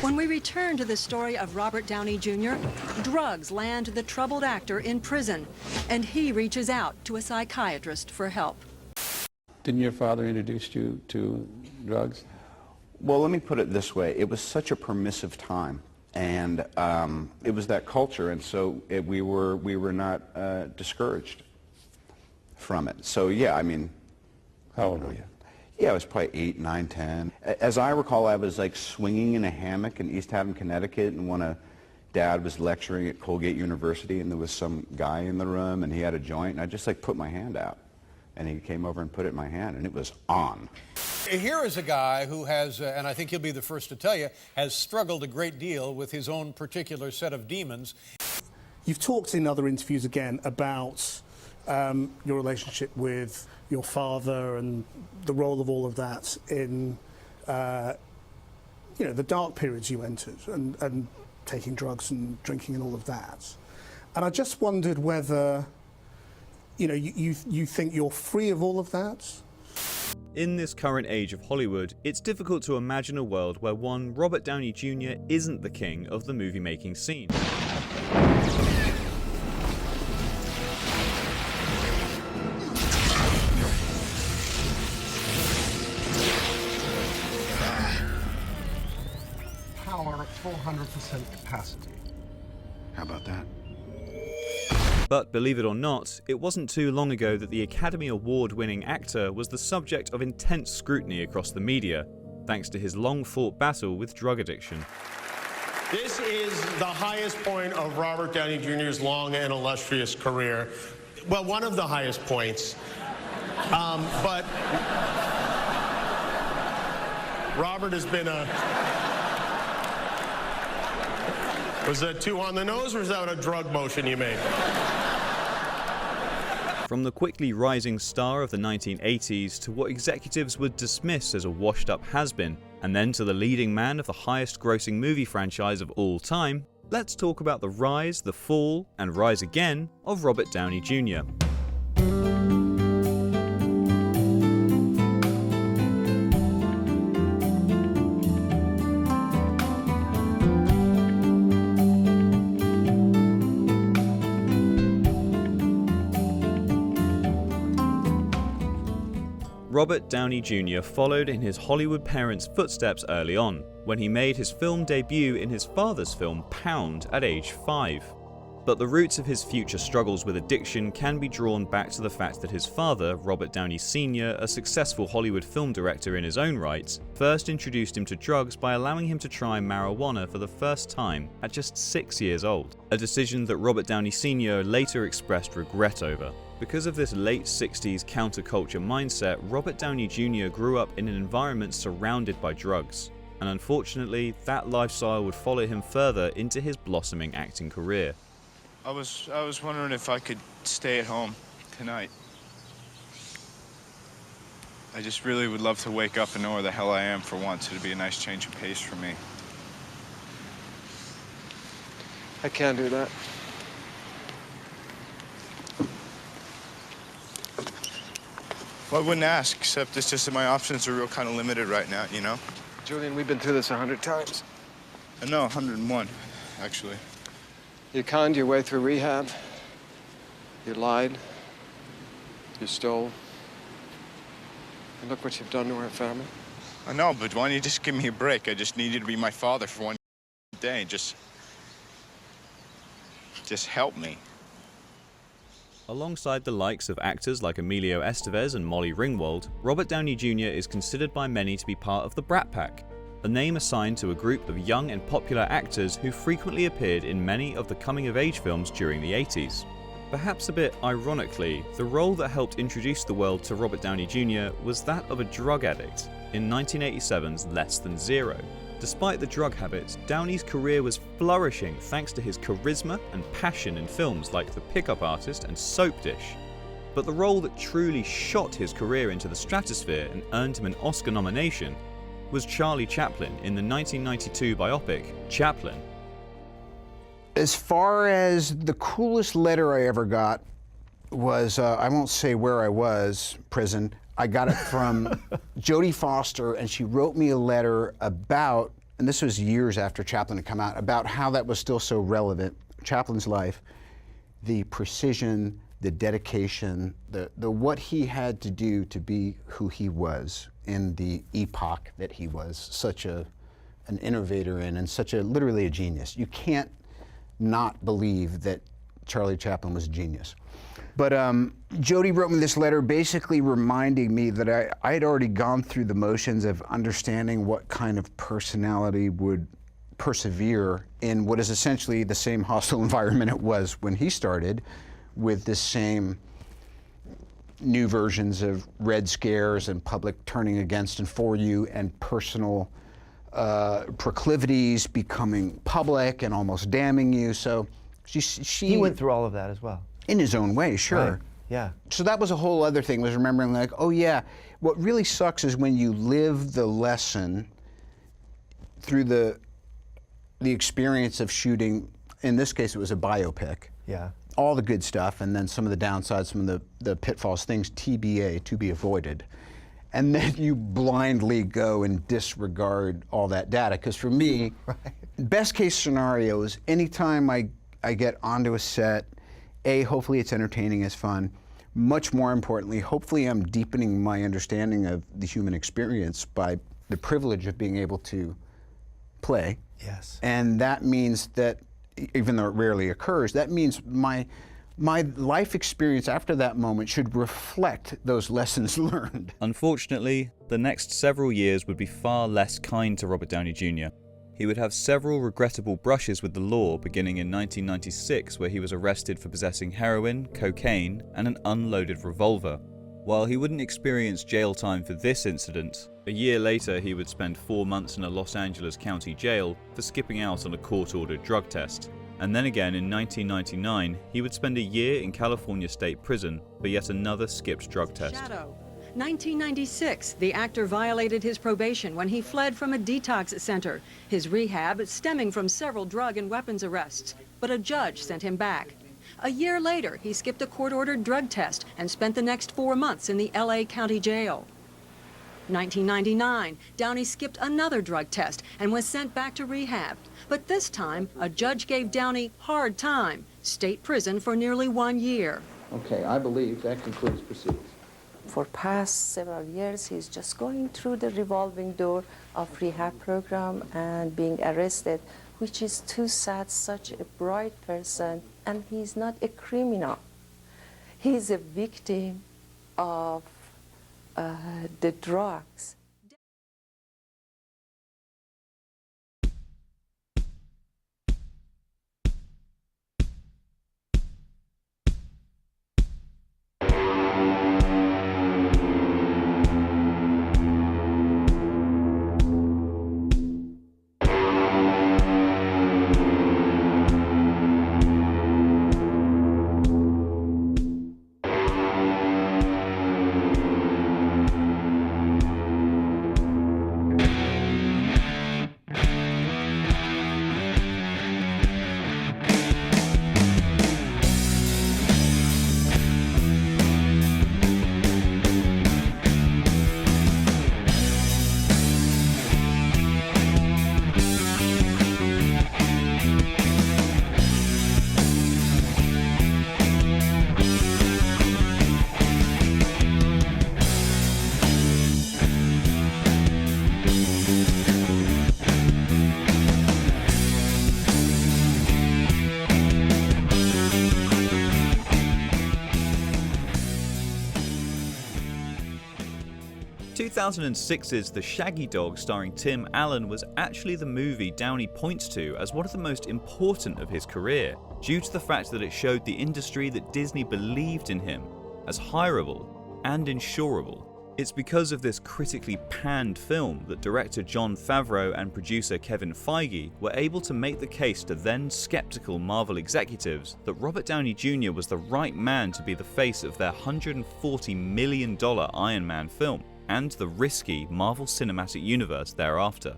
When we return to the story of Robert Downey Jr., drugs land the troubled actor in prison, and he reaches out to a psychiatrist for help. Didn't your father introduce you to drugs? Well, let me put it this way. It was such a permissive time, and it was that culture, and so we were not discouraged from it. So, yeah, I mean... How old were you? Yeah, I was probably 8, 9, 10. As I recall, I was like swinging in a hammock in East Haven, Connecticut, and Dad was lecturing at Colgate University, and there was some guy in the room, and he had a joint, and I just like put my hand out. And he came over and put it in my hand, and it was on. Here is a guy who has, and I think he'll be the first to tell you, has struggled a great deal with his own particular set of demons. You've talked in other interviews again about your relationship with your father and the role of all of that in, you know, the dark periods you entered and taking drugs and drinking and all of that. And I just wondered whether, you know, you think you're free of all of that? In this current age of Hollywood, it's difficult to imagine a world where one Robert Downey Jr. isn't the king of the movie-making scene. Power at 400% capacity. How about that? But believe it or not, it wasn't too long ago that the Academy Award-winning actor was the subject of intense scrutiny across the media, thanks to his long-fought battle with drug addiction. This is the highest point of Robert Downey Jr.'s long and illustrious career. Well, one of the highest points. But Robert has been Was that too on the nose, or was that a drug motion you made? From the quickly rising star of the 1980s to what executives would dismiss as a washed-up has-been, and then to the leading man of the highest-grossing movie franchise of all time, let's talk about the rise, the fall, and rise again of Robert Downey Jr. Robert Downey Jr. followed in his Hollywood parents' footsteps early on, when he made his film debut in his father's film Pound at age 5. But the roots of his future struggles with addiction can be drawn back to the fact that his father, Robert Downey Sr., a successful Hollywood film director in his own right, first introduced him to drugs by allowing him to try marijuana for the first time at just 6 years old, a decision that Robert Downey Sr. later expressed regret over. Because of this late 60s counterculture mindset, Robert Downey Jr. grew up in an environment surrounded by drugs, and unfortunately, that lifestyle would follow him further into his blossoming acting career. I was wondering if I could stay at home tonight. I just really would love to wake up and know where the hell I am for once. It'd be a nice change of pace for me. I can't do that. Well, I wouldn't ask, except it's just that my options are real kind of limited right now, you know? Julian, we've been through this 100 times. I know, 101, actually. You conned your way through rehab. You lied. You stole. And look what you've done to our family. I know, but why don't you just give me a break? I just need you to be my father for one day. Just help me. Alongside the likes of actors like Emilio Estevez and Molly Ringwald, Robert Downey Jr. is considered by many to be part of the Brat Pack, a name assigned to a group of young and popular actors who frequently appeared in many of the coming-of-age films during the 80s. Perhaps a bit ironically, the role that helped introduce the world to Robert Downey Jr. was that of a drug addict in 1987's Less Than Zero. Despite the drug habits, Downey's career was flourishing thanks to his charisma and passion in films like The Pickup Artist and Soap Dish. But the role that truly shot his career into the stratosphere and earned him an Oscar nomination was Charlie Chaplin in the 1992 biopic Chaplin. As far as the coolest letter I ever got was, I won't say where I was, prison. I got it from Jodie Foster, and she wrote me a letter about and this was years after Chaplin had come out, about how that was still so relevant, Chaplin's life, the precision, the dedication, the what he had to do to be who he was in the epoch that he was such an innovator in, and such literally a genius. You can't not believe that Charlie Chaplin was a genius. But Jody wrote me this letter basically reminding me that I had already gone through the motions of understanding what kind of personality would persevere in what is essentially the same hostile environment it was when he started, with the same new versions of Red Scares and public turning against and for you, and personal proclivities becoming public and almost damning you. So he went through all of that as well. In his own way, sure. Right. Yeah. So that was a whole other thing, was remembering like, oh yeah, what really sucks is when you live the lesson through the experience of shooting, in this case it was a biopic. Yeah. All the good stuff, and then some of the downsides, some of the pitfalls, things TBA, to be avoided. And then you blindly go and disregard all that data. Because for me, best case scenario is anytime I get onto a set, hopefully it's entertaining, it's fun. Much more importantly, hopefully I'm deepening my understanding of the human experience by the privilege of being able to play. Yes. And that means that, even though it rarely occurs, that means my life experience after that moment should reflect those lessons learned. Unfortunately, the next several years would be far less kind to Robert Downey Jr. He would have several regrettable brushes with the law, beginning in 1996, where he was arrested for possessing heroin, cocaine, and an unloaded revolver. While he wouldn't experience jail time for this incident, a year later he would spend 4 months in a Los Angeles County jail for skipping out on a court-ordered drug test. And then again in 1999, he would spend a year in California State Prison for yet another skipped drug test. Shadow. 1996, the actor violated his probation when he fled from a detox center, his rehab stemming from several drug and weapons arrests, but a judge sent him back. A year later, he skipped a court-ordered drug test and spent the next 4 months in the LA County Jail. 1999, Downey skipped another drug test and was sent back to rehab. But this time, a judge gave Downey hard time, state prison for nearly 1 year. Okay, I believe that concludes proceedings. For past several years, he's just going through the revolving door of rehab program and being arrested, which is too sad, such a bright person, and he's not a criminal. He's a victim of the drugs. In 2006's The Shaggy Dog starring Tim Allen was actually the movie Downey points to as one of the most important of his career, due to the fact that it showed the industry that Disney believed in him as hireable and insurable. It's because of this critically panned film that director Jon Favreau and producer Kevin Feige were able to make the case to then skeptical Marvel executives that Robert Downey Jr. was the right man to be the face of their $140 million Iron Man film, and the risky Marvel Cinematic Universe thereafter.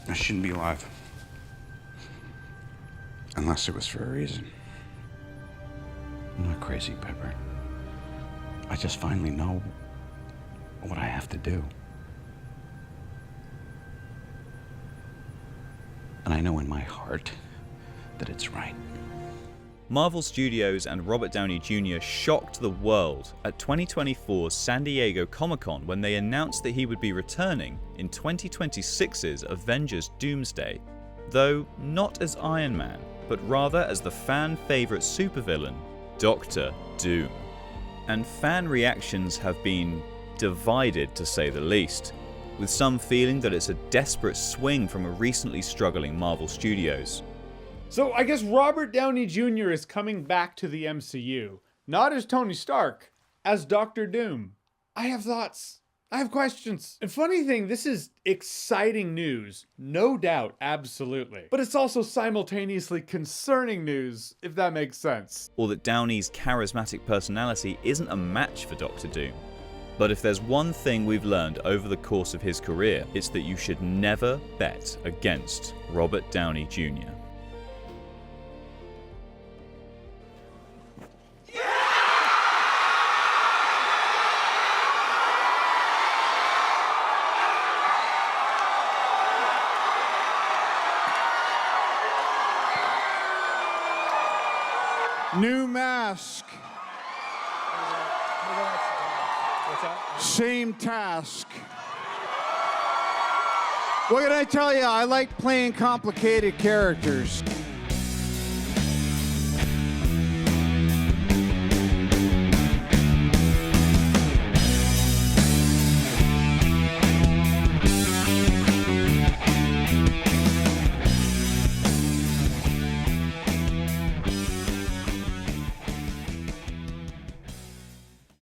I shouldn't be alive. Unless it was for a reason. I'm not crazy, Pepper. I just finally know what I have to do. I know in my heart that it's right. Marvel Studios and Robert Downey Jr. shocked the world at 2024's San Diego Comic-Con when they announced that he would be returning in 2026's Avengers Doomsday, though not as Iron Man, but rather as the fan-favourite supervillain, Dr. Doom. And fan reactions have been divided, to say the least, with some feeling that it's a desperate swing from a recently struggling Marvel Studios. So I guess Robert Downey Jr. is coming back to the MCU, not as Tony Stark, as Dr. Doom. I have thoughts. I have questions. And funny thing, this is exciting news, no doubt, absolutely. But it's also simultaneously concerning news, if that makes sense. Or that Downey's charismatic personality isn't a match for Dr. Doom. But if there's one thing we've learned over the course of his career, it's that you should never bet against Robert Downey Jr. New mask. Same task. What can I tell you? I like playing complicated characters.